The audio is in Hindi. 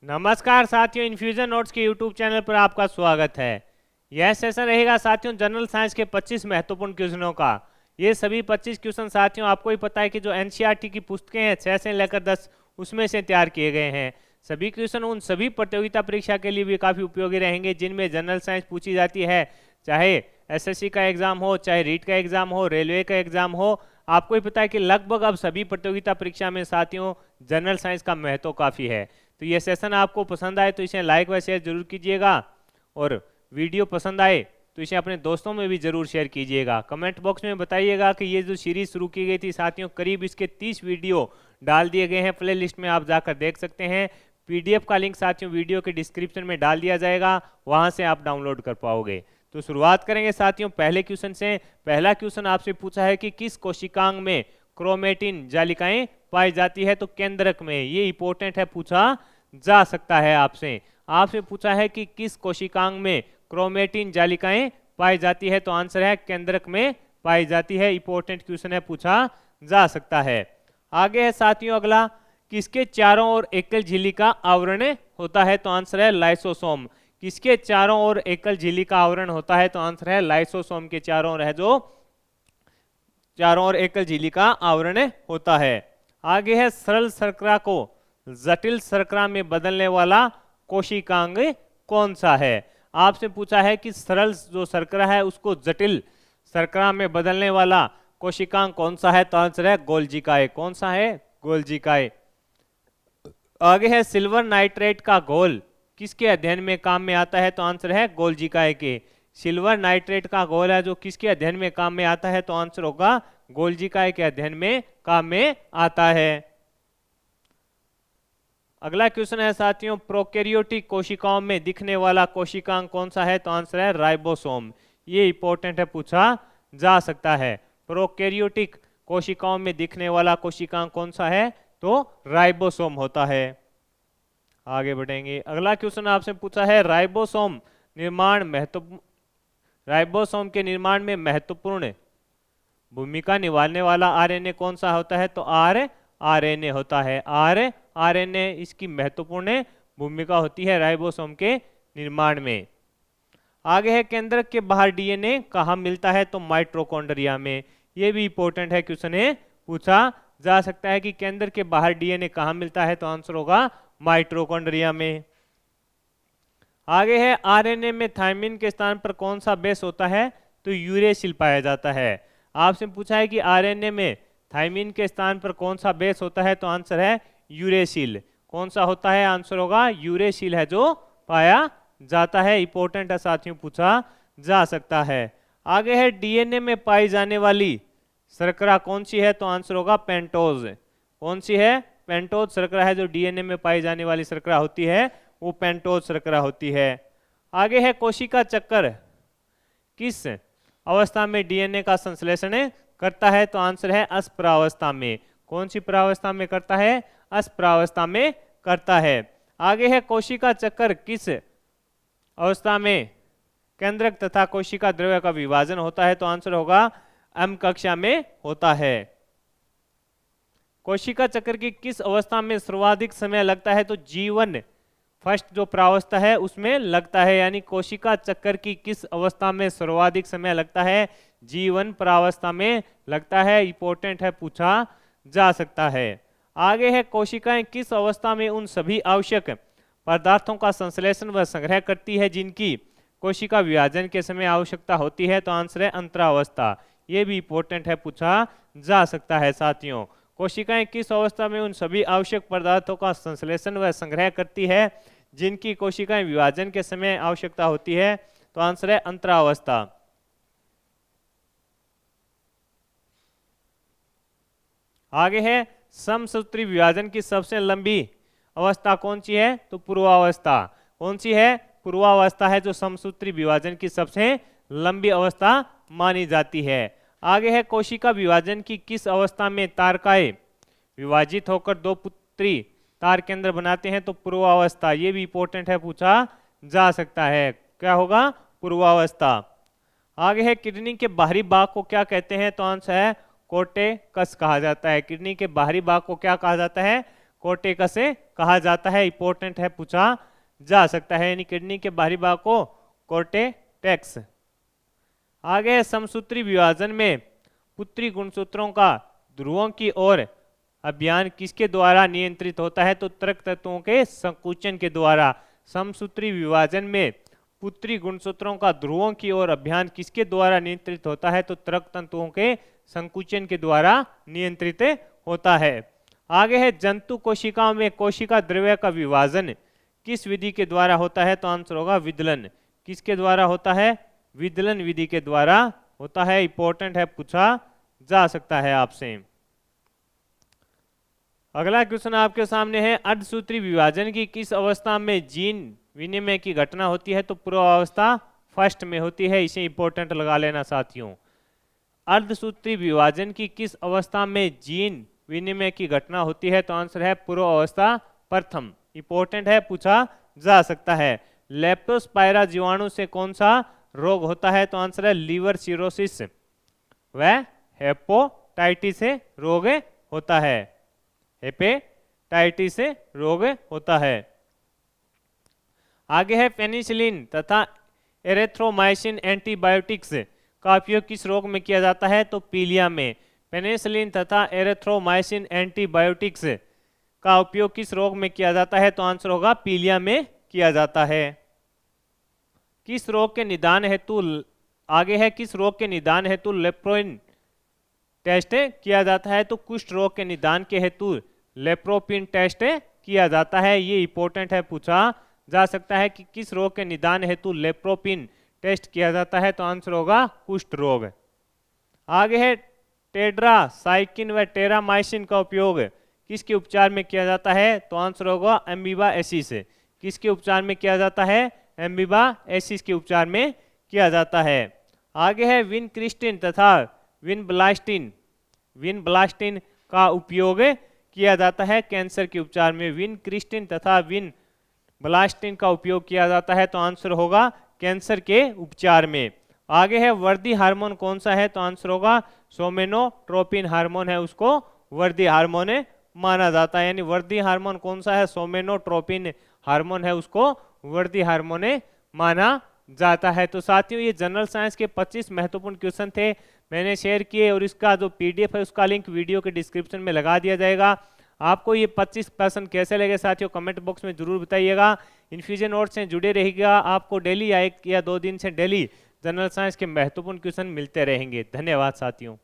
नमस्कार साथियों, इन्फ्यूजन नोट्स के यूट्यूब चैनल पर आपका स्वागत है। यह सेशन रहेगा साथियों जनरल साइंस के 25 महत्वपूर्ण क्वेश्चनों का। ये सभी 25 क्वेश्चन साथियों आपको ही पता है कि जो एनसीईआरटी की पुस्तकें हैं 6 से लेकर 10 उसमें से तैयार किए गए हैं। सभी क्वेश्चन उन सभी प्रतियोगिता परीक्षा के लिए भी काफ़ी उपयोगी रहेंगे जिनमें जनरल साइंस पूछी जाती है, चाहे एसएससी का एग्जाम हो, चाहे रीट का एग्जाम हो, रेलवे का एग्जाम हो। आपको ही पता है कि लगभग अब सभी प्रतियोगिता परीक्षा में साथियों जनरल साइंस का महत्व काफ़ी है। तो ये सेशन आपको पसंद आए तो इसे लाइक व शेयर जरूर कीजिएगा, और वीडियो पसंद आए तो इसे अपने दोस्तों में भी जरूर शेयर कीजिएगा। कमेंट बॉक्स में बताइएगा कि ये जो सीरीज शुरू की गई थी साथियों, करीब इसके 30 वीडियो डाल दिए गए हैं, प्ले लिस्ट में आप जाकर देख सकते हैं। पीडीएफ का लिंक साथियों वीडियो के डिस्क्रिप्शन में डाल दिया जाएगा, वहां से आप डाउनलोड कर पाओगे। तो शुरुआत करेंगे साथियों पहले क्वेश्चन से। पहला क्वेश्चन आपसे पूछा है कि किस कोशिकांग में क्रोमेटिन जालिकाएं पाई जाती है? तो केंद्रक में। ये इंपॉर्टेंट है, पूछा जा सकता है आपसे। आपसे पूछा है कि किस कोशिकांग में क्रोमेटिन जालिकाएं पाई जाती है? तो आंसर है केंद्रक में पाई जाती है। इंपॉर्टेंट क्वेश्चन है, पूछा जा सकता है। आगे है साथियों अगला, किसके चारों ओर एकल झिल्ली का आवरण होता है? तो आंसर है लाइसोसोम। किसके चारों ओर एकल झिल्ली का आवरण होता है? तो आंसर है लाइसोसोम के चारों ओर है जो चारों ओर एकल झिल्ली का आवरण होता है। आगे है सरल शर्करा को जटिल शर्करा में बदलने वाला कोशिकांग कौन सा है? आपसे पूछा है कि सरल जो शर्करा है उसको जटिल शर्करा में बदलने वाला कोशिकांग कौन सा है? तो आंसर है गोल्जिकाए। कौन सा है? गोल्जिकाए। आगे है सिल्वर नाइट्रेट का घोल किसके अध्ययन में काम में आता है? तो आंसर है गोल्जिकाए के। सिल्वर नाइट्रेट का घोल है जो किसके अध्ययन में काम में आता है? तो आंसर होगा गोल्जिकाए के अध्ययन में काम में आता है। अगला क्वेश्चन है साथियों, प्रोकैरियोटिक कोशिकाओं में दिखने वाला कोशिकांग कौन सा है? तो आंसर है राइबोसोम। ये इंपॉर्टेंट है, पूछा जा सकता है। प्रोकैरियोटिक कोशिकाओं में दिखने वाला कोशिकांग कौन सा है? तो राइबोसोम होता है। आगे बढ़ेंगे। अगला क्वेश्चन आपसे पूछा है राइबोसोम के निर्माण में महत्वपूर्ण भूमिका निभाने वाला आरएनए कौन सा होता है? तो आरएनए होता है। आरएनए इसकी महत्वपूर्ण भूमिका होती है राइबोसोम के निर्माण में। आगे है केंद्रक के बाहर डीएनए कहाँ मिलता है? तो माइटोकॉन्ड्रिया में। ये भी इंपॉर्टेंट है, क्वेश्चन है, पूछा जा सकता है कि केंद्र के बाहर डीएनए कहाँ मिलता है? तो आंसर होगा माइटोकॉन्ड्रिया में। आगे है आरएनए में थायमिन के स्थान पर कौन सा बेस होता है? तो यूरेसिल पाया जाता है। आपसे पूछा है कि आरएनए में थायमिन के स्थान पर कौन सा बेस होता है? तो आंसर है यूरेसिल। कौन सा होता है? आंसर होगा यूरेसिल है जो पाया जाता है। इंपॉर्टेंट है साथियों, पूछा जा सकता है। आगे है डीएनए में पाई जाने वाली शर्करा कौन सी है? तो आंसर होगा पेंटोज। कौन सी है? पेंटोज शर्करा है जो डीएनए में पाई जाने वाली शर्करा होती है, वो पेंटोज शर्करा होती है। आगे है कोशिका चक्कर किस अवस्था में डीएनए का संश्लेषण करता है? तो आंसर है अस्परावस्था में। कौन सी प्रावस्था में करता है? अस्परावस्था में करता है। आगे है कोशिका चक्कर किस अवस्था में केंद्रक तथा कोशिका द्रव्य का विभाजन होता है? तो आंसर होगा एम कक्षा में होता है। कोशिका चक्र की किस अवस्था में सर्वाधिक समय लगता है? तो G1 फर्स्ट जो प्रावस्था है उसमें लगता है, यानी कोशिका चक्कर की किस अवस्था में सर्वाधिक समय लगता है? G1 प्रावस्था में लगता है। इंपॉर्टेंट है, पूछा जा सकता है। आगे है कोशिकाएं किस अवस्था में उन सभी आवश्यक पदार्थों का संश्लेषण व संग्रह करती है जिनकी कोशिका विभाजन के समय आवश्यकता होती है? तो आंसर है अंतरावस्था। ये भी इंपॉर्टेंट है, पूछा जा सकता है साथियों। कोशिकाएं किस अवस्था में उन सभी आवश्यक पदार्थों का संश्लेषण व संग्रह करती है जिनकी कोशिकाएं विभाजन के समय आवश्यकता होती है? तो आंसर है अंतरावस्था। आगे है समसूत्री विभाजन की सबसे लंबी अवस्था कौन सी है? तो पूर्वावस्था। कौन सी है? पूर्वावस्था है जो समसूत्री विभाजन की सबसे लंबी अवस्था मानी जाती है। आगे है कोशिका विभाजन की किस अवस्था में तारकाएं विभाजित होकर दो पुत्री तार केंद्र बनाते हैं? तो पूर्वावस्था। ये भी इंपॉर्टेंट है, पूछा जा सकता है। क्या होगा? पूर्वावस्था। आगे है किडनी के बाहरी भाग को क्या कहते हैं? तो आंसर है कोर्टेकस कहा जाता है। किडनी के बाहरी भाग को क्या कहा जाता है? कोर्टेकस कहा जाता है, इंपॉर्टेंट है, पूछा जा सकता है, यानी किडनी के बाहरी भाग को कोर्टेक्स। आगे समसूत्री विभाजन में पुत्री गुणसूत्रों का ध्रुवों की ओर अभियान किसके द्वारा नियंत्रित होता है? तो तृक तत्वों के संकुचन के द्वारा। समसूत्री विभाजन में पुत्री गुणसूत्रों का ध्रुवों की ओर अभियान किसके द्वारा नियंत्रित होता है? तो तृक तंतुओं के संकुचन के द्वारा नियंत्रित होता है। आगे है जंतु कोशिकाओं में कोशिका द्रव्य का विभाजन किस विधि के द्वारा होता है? तो आंसर होगा विदलन। किसके द्वारा होता है? विदलन विधि के द्वारा होता है, इंपॉर्टेंट है, पूछा जा सकता है आपसे। अगला क्वेश्चन आपके सामने है, अर्धसूत्री विभाजन की किस अवस्था में जीन विनिमय की घटना होती है? तो पूर्वावस्था फर्स्ट में होती है, इसे इंपॉर्टेंट लगा लेना साथियों। अर्धसूत्री विभाजन की किस अवस्था में जीन विनिमय की घटना होती है? तो आंसर है पूर्वावस्था प्रथम, इंपॉर्टेंट है, पूछा जा सकता है। लेप्टोस्पायरा जीवाणु से कौन सा रोग होता है? तो आंसर है लीवर सिरोसिस व हेपेटाइटिस से रोग होता है, हेपेटाइटिस से रोग होता है। आगे है पेनिसिलिन तथा एरिथ्रोमाइसिन एंटीबायोटिक्स का उपयोग किस रोग में किया जाता है? तो पीलिया में। पेनिसिलिन तथा एरिथ्रोमाइसिन एंटीबायोटिक्स का उपयोग किस रोग में किया जाता है? तो आंसर होगा पीलिया में किया जाता है। किस रोग के निदान हेतु, आगे है किस रोग के निदान हेतु लेप्रोइन टेस्ट किया जाता है? तो कुष्ठ रोग के निदान के हेतु लेप्रोपिन टेस्ट किया जाता है, ये इंपॉर्टेंट है, पूछा जा सकता है कि किस रोग के निदान हेतु लेप्रोपिन टेस्ट किया जाता है? तो आंसर होगा कुष्ठ रोग। आगे है टेट्रासाइक्लिन व टेरामाइसिन का उपयोग किसके उपचार में किया जाता है? तो आंसर होगा एमीबा एसिस। किसके उपचार में किया जाता है? एमीबा एसिस के उपचार में किया जाता है। आगे है विनक्रिस्टिन तथा विनब्लास्टिन का उपयोग किया जाता है कैंसर के उपचार में। विनक्रिस्टिन तथा विनब्लास्टिन का उपयोग किया जाता है, तो आंसर होगा कैंसर के उपचार में। आगे है वर्दी हार्मोन कौन सा है? तो आंसर होगा सोमेनोट्रोपिन हार्मोन है, उसको वर्दी हार्मोन माना जाता है, यानी वर्दी हार्मोन कौन सा है? सोमेनोट्रोपिन हार्मोन है, उसको वर्दी हार्मोन माना जाता है। तो साथियों ये जनरल साइंस के 25 महत्वपूर्ण क्वेश्चन थे, मैंने शेयर किए, और इसका जो पीडीएफ है उसका लिंक वीडियो के डिस्क्रिप्शन में लगा दिया जाएगा। आपको ये 25 क्वेश्चन कैसे लगे साथियों कमेंट बॉक्स में जरूर बताइएगा। इन्फ्यूजन नोट्स से जुड़े रहिएगा, आपको डेली 1 या 2 दिन से डेली जनरल साइंस के महत्वपूर्ण क्वेश्चन मिलते रहेंगे। धन्यवाद साथियों।